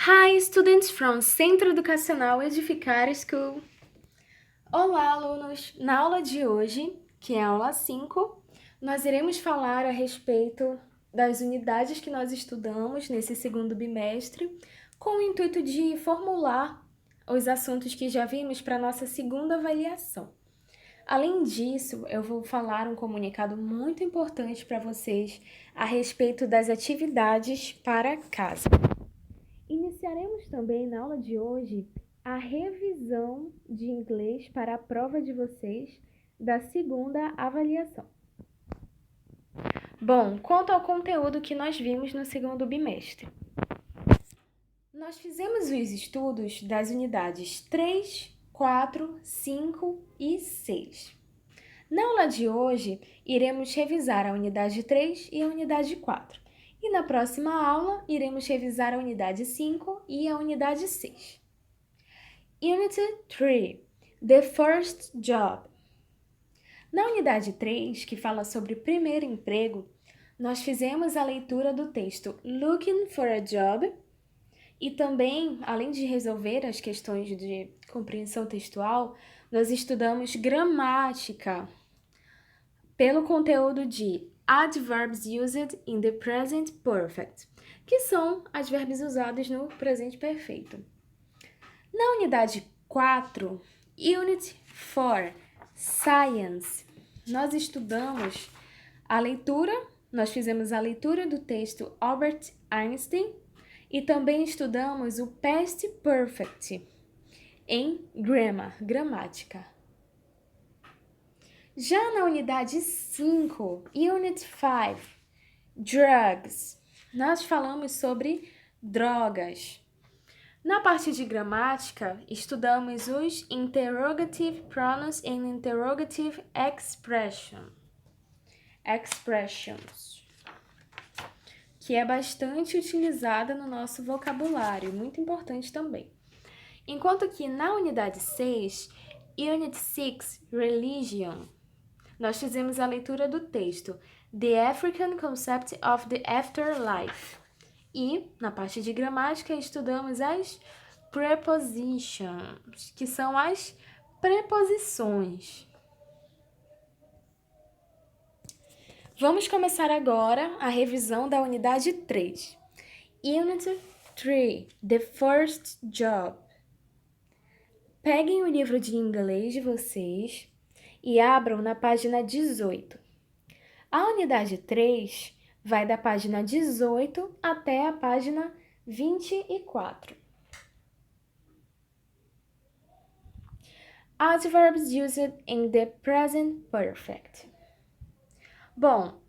Hi, students from Centro Educacional Edificar School. Olá, alunos! Na aula de hoje, que é a aula 5, nós iremos falar a respeito das unidades que nós estudamos nesse segundo bimestre, com o intuito de formular os assuntos que já vimos para a nossa segunda avaliação. Além disso, eu vou falar um comunicado muito importante para vocês a respeito das atividades para casa. Iniciaremos também na aula de hoje a revisão de inglês para a prova de vocês da segunda avaliação. Bom, quanto ao conteúdo que nós vimos no segundo bimestre. Nós fizemos os estudos das unidades 3, 4, 5 e 6. Na aula de hoje, iremos revisar a unidade 3 e a unidade 4. E na próxima aula, iremos revisar a unidade 5 e a unidade 6. Unit 3, The First Job. Na unidade 3, que fala sobre primeiro emprego, nós fizemos a leitura do texto Looking for a Job e também, além de resolver as questões de compreensão textual, nós estudamos gramática pelo conteúdo de Adverbs used in the present perfect, que são advérbios usados no presente perfeito. Na unidade 4, Unit 4, Science, nós estudamos a leitura, nós fizemos a leitura do texto Albert Einstein e também estudamos o Past Perfect em gramática. Já na unidade 5, Unit 5, Drugs, nós falamos sobre drogas. Na parte de gramática, estudamos os Interrogative Pronouns and Interrogative Expressions, que é bastante utilizada no nosso vocabulário, muito importante também. Enquanto que na unidade 6, Unit 6, Religion, nós fizemos a leitura do texto The African Concept of the Afterlife. E, na parte de gramática, estudamos as prepositions, que são as preposições. Vamos começar agora a revisão da unidade 3. Unit 3, The First Job. Peguem o livro de inglês de vocês e abram na página 18. A unidade 3 vai da página 18 até a página 24. Adverbs used in the present perfect. Bom,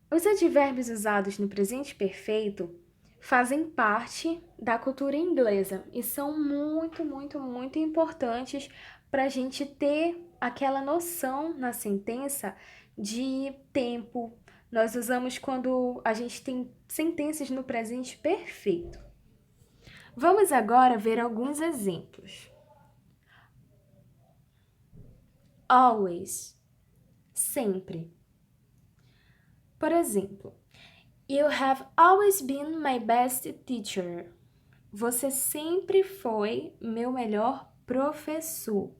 os advérbios usados no presente perfeito fazem parte da cultura inglesa e são muito importantes para a gente ter aquela noção na sentença de tempo. Nós usamos quando a gente tem sentenças no presente perfeito. Vamos agora ver alguns exemplos. Always, sempre. Por exemplo, You have always been my best teacher. Você sempre foi meu melhor professor.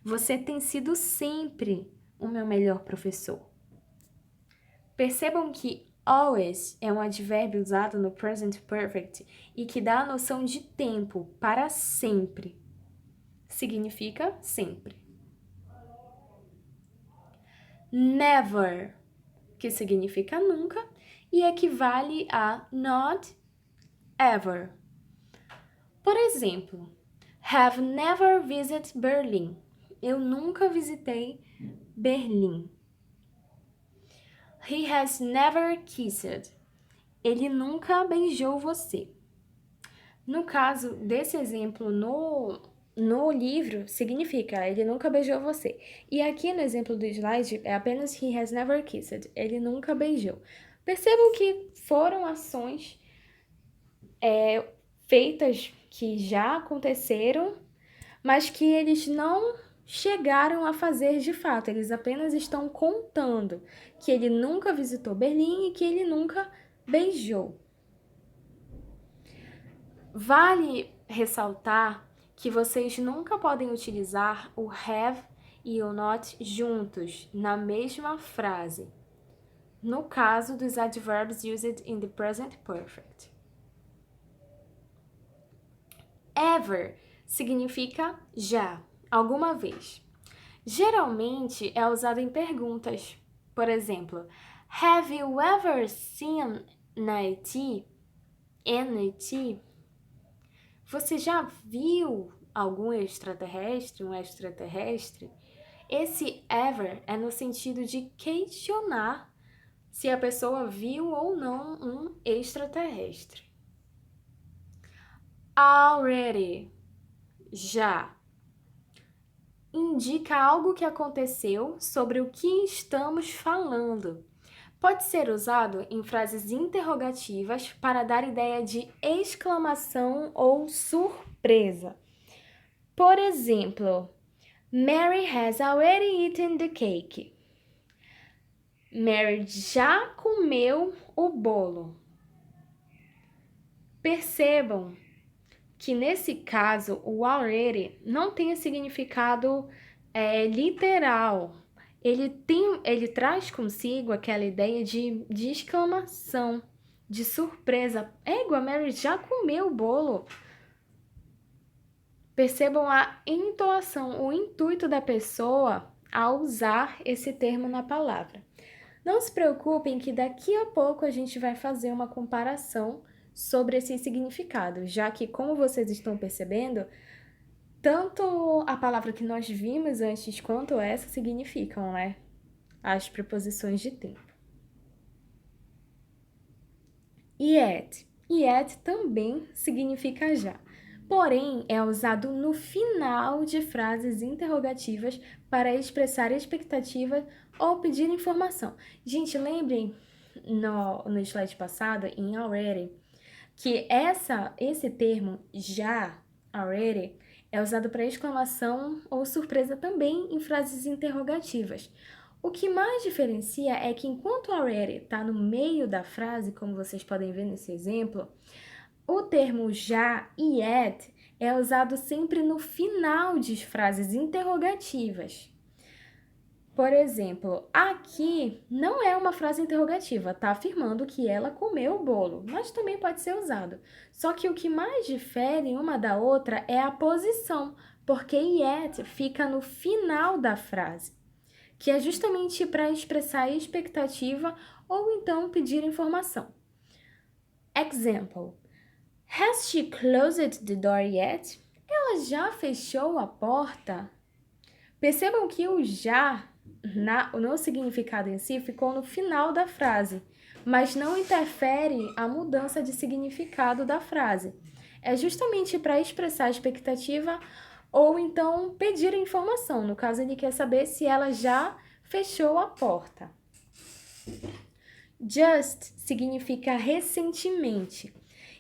Você tem sido sempre o meu melhor professor. Percebam que always é um advérbio usado no present perfect e que dá a noção de tempo, para sempre. Significa sempre. Never, que significa nunca e equivale a not ever. Por exemplo, have never visited Berlin. Eu nunca visitei Berlim. He has never kissed. Ele nunca beijou você. No caso desse exemplo no livro, significa ele nunca beijou você. E aqui no exemplo do slide é apenas he has never kissed. Ele nunca beijou. Percebam que foram ações feitas que já aconteceram, mas que eles não chegaram a fazer de fato. Eles apenas estão contando que ele nunca visitou Berlim e que ele nunca beijou. Vale ressaltar que vocês nunca podem utilizar o have e o not juntos na mesma frase, no caso dos adverbs used in the present perfect. Ever significa já, alguma vez. Geralmente é usado em perguntas. Por exemplo, have you ever seen an ET? Você já viu algum extraterrestre, um extraterrestre? Esse ever é no sentido de questionar se a pessoa viu ou não um extraterrestre. Already, já. Indica algo que aconteceu sobre o que estamos falando. Pode ser usado em frases interrogativas para dar ideia de exclamação ou surpresa. Por exemplo, Mary has already eaten the cake. Mary já comeu o bolo. Percebam que nesse caso o already não tem significado literal. Ele traz consigo aquela ideia de exclamação, de surpresa. A Mary já comeu o bolo. Percebam a entoação, o intuito da pessoa ao usar esse termo na palavra. Não se preocupem que daqui a pouco a gente vai fazer uma comparação sobre esses significados, já que, como vocês estão percebendo, tanto a palavra que nós vimos antes quanto essa significam, né? As preposições de tempo. Yet. Yet também significa já. Porém, é usado no final de frases interrogativas para expressar expectativa ou pedir informação. Gente, lembrem no slide passado, em already, que esse termo já, already, é usado para exclamação ou surpresa também em frases interrogativas. O que mais diferencia é que enquanto already está no meio da frase, como vocês podem ver nesse exemplo, o termo já e yet é usado sempre no final de frases interrogativas. Por exemplo, aqui não é uma frase interrogativa, está afirmando que ela comeu o bolo, mas também pode ser usado. Só que o que mais difere uma da outra é a posição, porque yet fica no final da frase, que é justamente para expressar expectativa ou então pedir informação. Example: Has she closed the door yet? Ela já fechou a porta? Percebam que o já, no significado em si, ficou no final da frase, mas não interfere a mudança de significado da frase. É justamente para expressar expectativa ou então pedir informação. No caso, ele quer saber se ela já fechou a porta. Just significa recentemente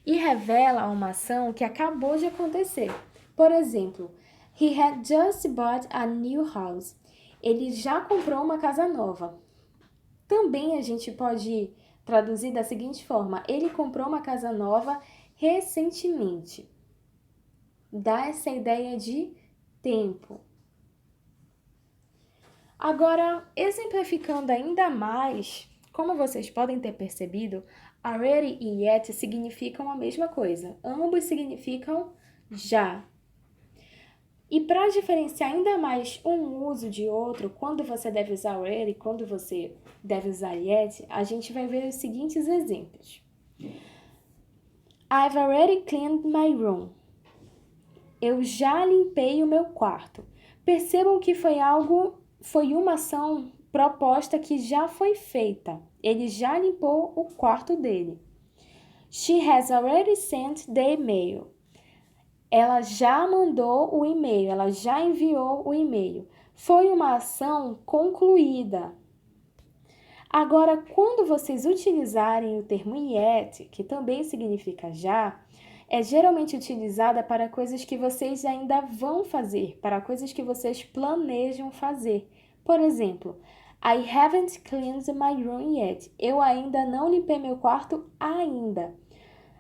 e revela uma ação que acabou de acontecer. Por exemplo, he had just bought a new house. Ele já comprou uma casa nova. Também a gente pode traduzir da seguinte forma: ele comprou uma casa nova recentemente. Dá essa ideia de tempo. Agora, exemplificando ainda mais, como vocês podem ter percebido, already e yet significam a mesma coisa. Ambos significam já. E para diferenciar ainda mais um uso de outro, quando você deve usar already, quando você deve usar yet, a gente vai ver os seguintes exemplos. I've already cleaned my room. Eu já limpei o meu quarto. Percebam que foi uma ação proposta que já foi feita. Ele já limpou o quarto dele. She has already sent the email. Ela já mandou o e-mail, ela já enviou o e-mail. Foi uma ação concluída. Agora, quando vocês utilizarem o termo yet, que também significa já, é geralmente utilizada para coisas que vocês ainda vão fazer, para coisas que vocês planejam fazer. Por exemplo, I haven't cleaned my room yet. Eu ainda não limpei meu quarto ainda.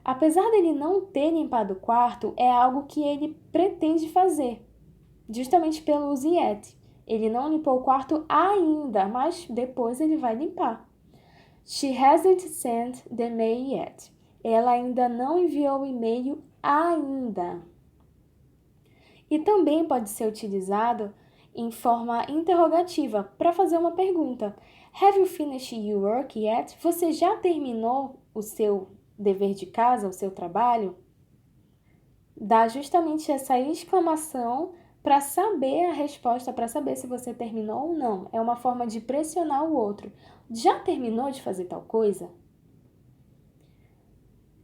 Apesar dele não ter limpado o quarto, é algo que ele pretende fazer, justamente pelo use yet. Ele não limpou o quarto ainda, mas depois ele vai limpar. She hasn't sent the mail yet. Ela ainda não enviou o e-mail ainda. E também pode ser utilizado em forma interrogativa para fazer uma pergunta. Have you finished your work yet? Você já terminou o seu dever de casa, o seu trabalho? Dá justamente essa exclamação para saber a resposta, para saber se você terminou ou não. É uma forma de pressionar o outro. Já terminou de fazer tal coisa?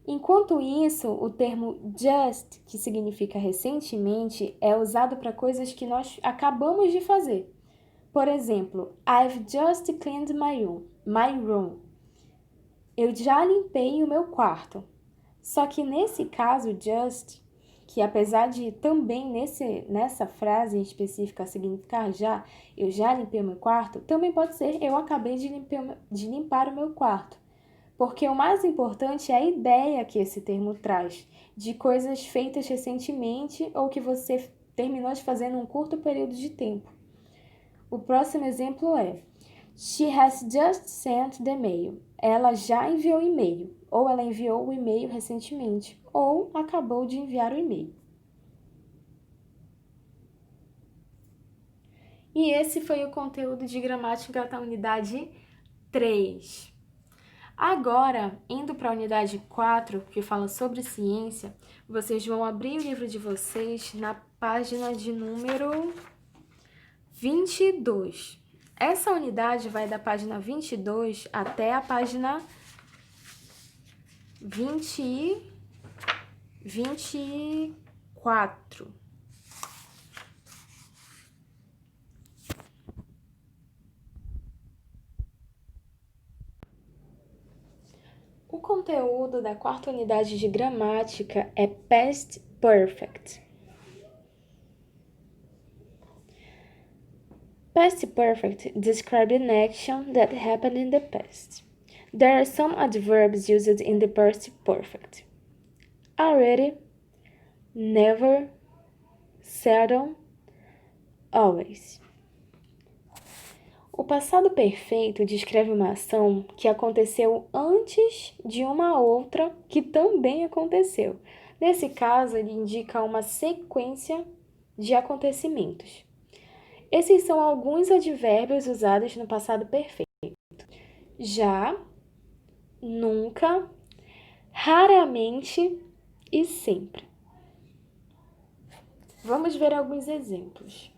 Enquanto isso, o termo just, que significa recentemente, é usado para coisas que nós acabamos de fazer. Por exemplo, I've just cleaned my room. Eu já limpei o meu quarto. Só que nesse caso, just, que apesar de também nessa frase específica significar já, eu já limpei o meu quarto, também pode ser eu acabei de limpar o meu quarto. Porque o mais importante é a ideia que esse termo traz, de coisas feitas recentemente ou que você terminou de fazer num curto período de tempo. O próximo exemplo é: She has just sent the mail. Ela já enviou o e-mail, ou ela enviou o e-mail recentemente, ou acabou de enviar o e-mail. E esse foi o conteúdo de gramática da unidade 3. Agora, indo para a unidade 4, que fala sobre ciência, vocês vão abrir o livro de vocês na página de número 22. Essa unidade vai da página 22 até a página 24. O conteúdo da quarta unidade de gramática é Past Perfect. Past Perfect describes an action that happened in the past. There are some adverbs used in the Past Perfect: already, never, seldom, always. O passado perfeito descreve uma ação que aconteceu antes de uma outra que também aconteceu. Nesse caso, ele indica uma sequência de acontecimentos. Esses são alguns advérbios usados no passado perfeito: já, nunca, raramente e sempre. Vamos ver alguns exemplos.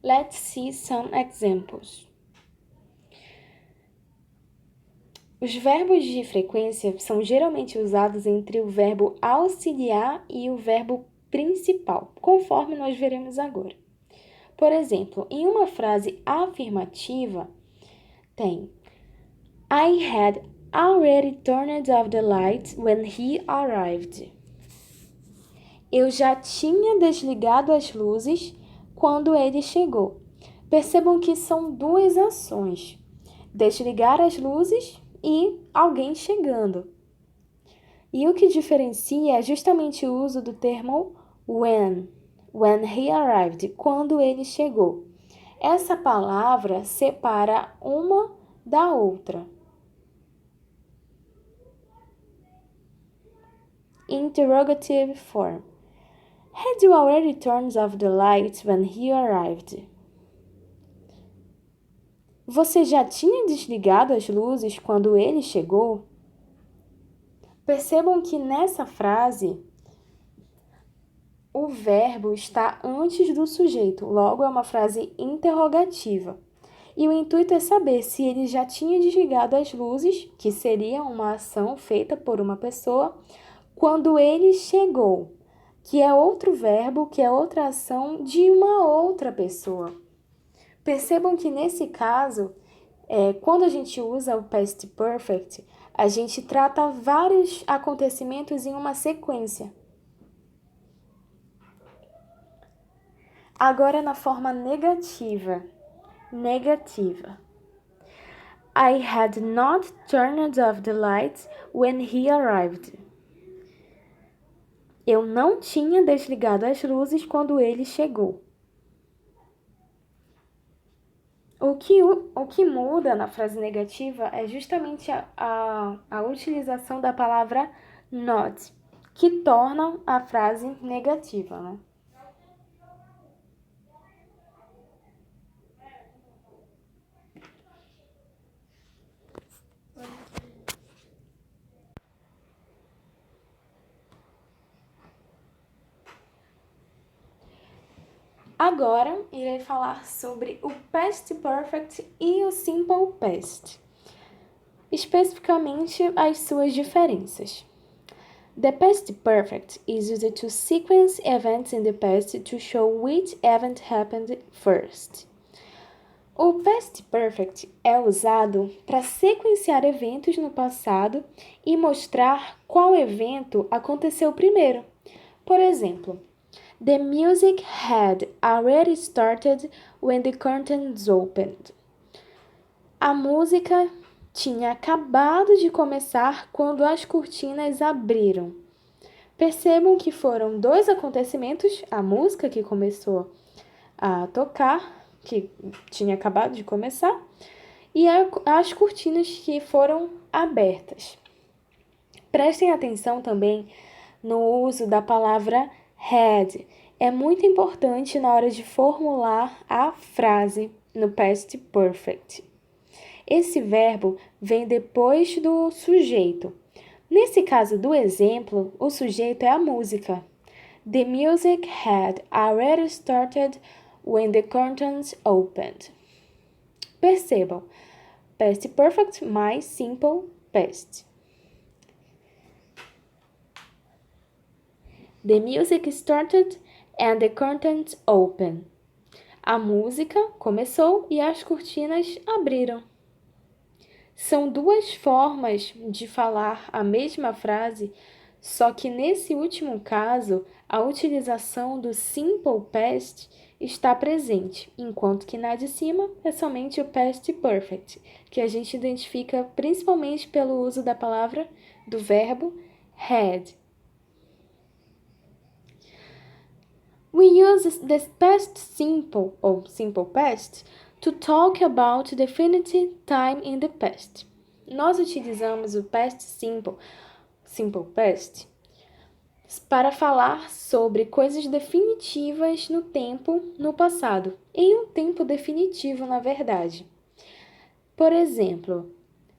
Let's see some examples. Os verbos de frequência são geralmente usados entre o verbo auxiliar e o verbo principal, conforme nós veremos agora. Por exemplo, em uma frase afirmativa, tem I had already turned off the lights when he arrived. Eu já tinha desligado as luzes quando ele chegou. Percebam que são duas ações: desligar as luzes e alguém chegando. E o que diferencia é justamente o uso do termo when he arrived, quando ele chegou. Essa palavra separa uma da outra. Interrogative form. Had you already turned off the lights when he arrived? Você já tinha desligado as luzes quando ele chegou? Percebam que nessa frase o verbo está antes do sujeito, logo é uma frase interrogativa. E o intuito é saber se ele já tinha desligado as luzes, que seria uma ação feita por uma pessoa, quando ele chegou, que é outro verbo, que é outra ação de uma outra pessoa. Percebam que nesse caso, quando a gente usa o past perfect, a gente trata vários acontecimentos em uma sequência. Agora na forma negativa. I had not turned off the lights when he arrived. Eu não tinha desligado as luzes quando ele chegou. O que muda na frase negativa é justamente a utilização da palavra not, que torna a frase negativa, né? Agora, irei falar sobre o Past Perfect e o Simple Past, especificamente as suas diferenças. The Past Perfect is used to sequence events in the past to show which event happened first. O Past Perfect é usado para sequenciar eventos no passado e mostrar qual evento aconteceu primeiro. Por exemplo, the music had already started when the curtains opened. A música tinha acabado de começar quando as cortinas abriram. Percebam que foram dois acontecimentos, a música que começou a tocar, que tinha acabado de começar, e as cortinas que foram abertas. Prestem atenção também no uso da palavra had. É muito importante na hora de formular a frase no past perfect. Esse verbo vem depois do sujeito. Nesse caso do exemplo, o sujeito é a música. The music had already started when the curtains opened. Percebam, past perfect mais simple past. The music started and the curtains opened. A música começou e as cortinas abriram. São duas formas de falar a mesma frase, só que nesse último caso, a utilização do simple past está presente, enquanto que na de cima é somente o past perfect, que a gente identifica principalmente pelo uso da palavra do verbo had. We use the past simple or simple past to talk about definite time in the past. Nós utilizamos o past simple past, para falar sobre coisas definitivas no tempo no passado, em um tempo definitivo, na verdade. Por exemplo,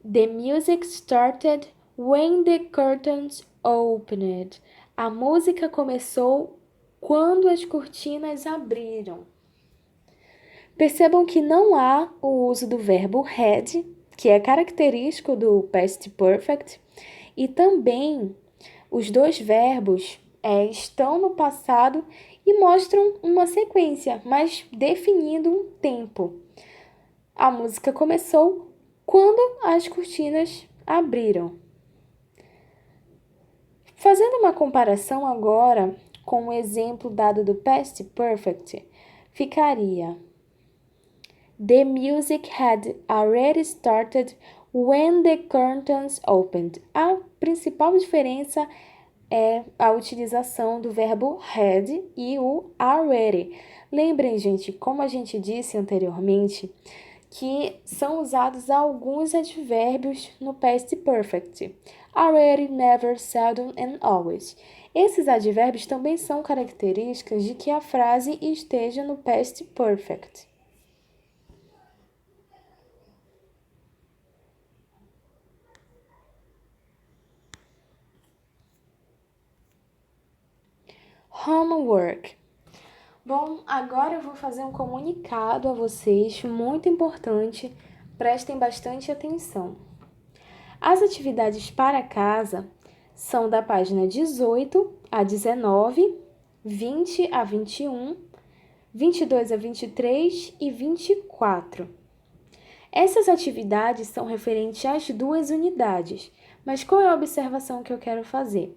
the music started when the curtains opened. A música começou quando as cortinas abriram. Percebam que não há o uso do verbo had, que é característico do past perfect, e também os dois verbos estão no passado e mostram uma sequência, mas definindo um tempo. A música começou quando as cortinas abriram. Fazendo uma comparação agora com o exemplo dado do past perfect, ficaria: The music had already started when the curtains opened. A principal diferença é a utilização do verbo had e o already. Lembrem, gente, como a gente disse anteriormente, que são usados alguns advérbios no past perfect. Already, never, seldom and always. Esses advérbios também são características de que a frase esteja no past perfect. Homework. Bom, agora eu vou fazer um comunicado a vocês, muito importante, prestem bastante atenção. As atividades para casa são da página 18 a 19, 20 a 21, 22 a 23 e 24. Essas atividades são referentes às duas unidades, mas qual é a observação que eu quero fazer?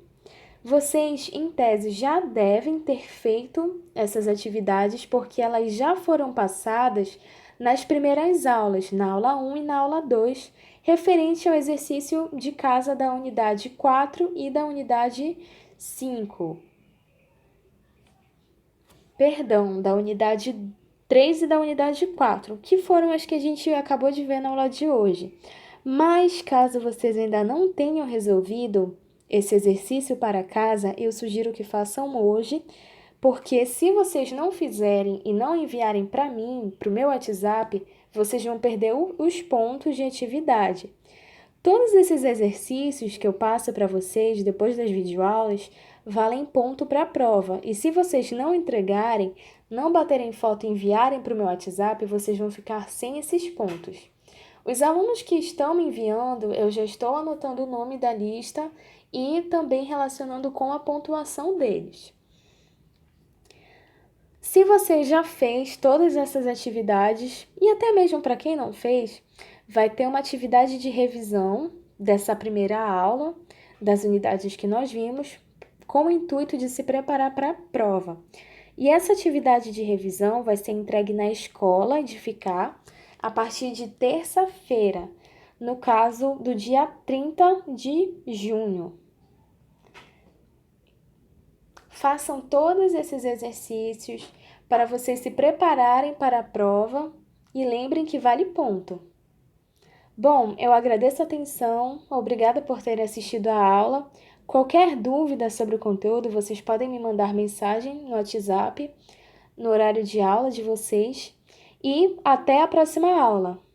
Vocês, em tese, já devem ter feito essas atividades porque elas já foram passadas nas primeiras aulas, na aula 1 e na aula 2, referente ao exercício de casa da unidade 4 e da unidade 5. Perdão, da unidade 3 e da unidade 4, que foram as que a gente acabou de ver na aula de hoje. Mas, caso vocês ainda não tenham resolvido esse exercício para casa, eu sugiro que façam hoje, porque se vocês não fizerem e não enviarem para mim, para o meu WhatsApp, vocês vão perder os pontos de atividade. Todos esses exercícios que eu passo para vocês depois das videoaulas valem ponto para a prova. E se vocês não entregarem, não baterem foto e enviarem para o meu WhatsApp, vocês vão ficar sem esses pontos. Os alunos que estão me enviando, eu já estou anotando o nome da lista e também relacionando com a pontuação deles. Se você já fez todas essas atividades, e até mesmo para quem não fez, vai ter uma atividade de revisão dessa primeira aula, das unidades que nós vimos, com o intuito de se preparar para a prova. E essa atividade de revisão vai ser entregue na escola Edificar a partir de terça-feira, no caso do dia 30 de junho. Façam todos esses exercícios para vocês se prepararem para a prova e lembrem que vale ponto. Bom, eu agradeço a atenção, obrigada por terem assistido a aula. Qualquer dúvida sobre o conteúdo, vocês podem me mandar mensagem no WhatsApp, no horário de aula de vocês. E até a próxima aula!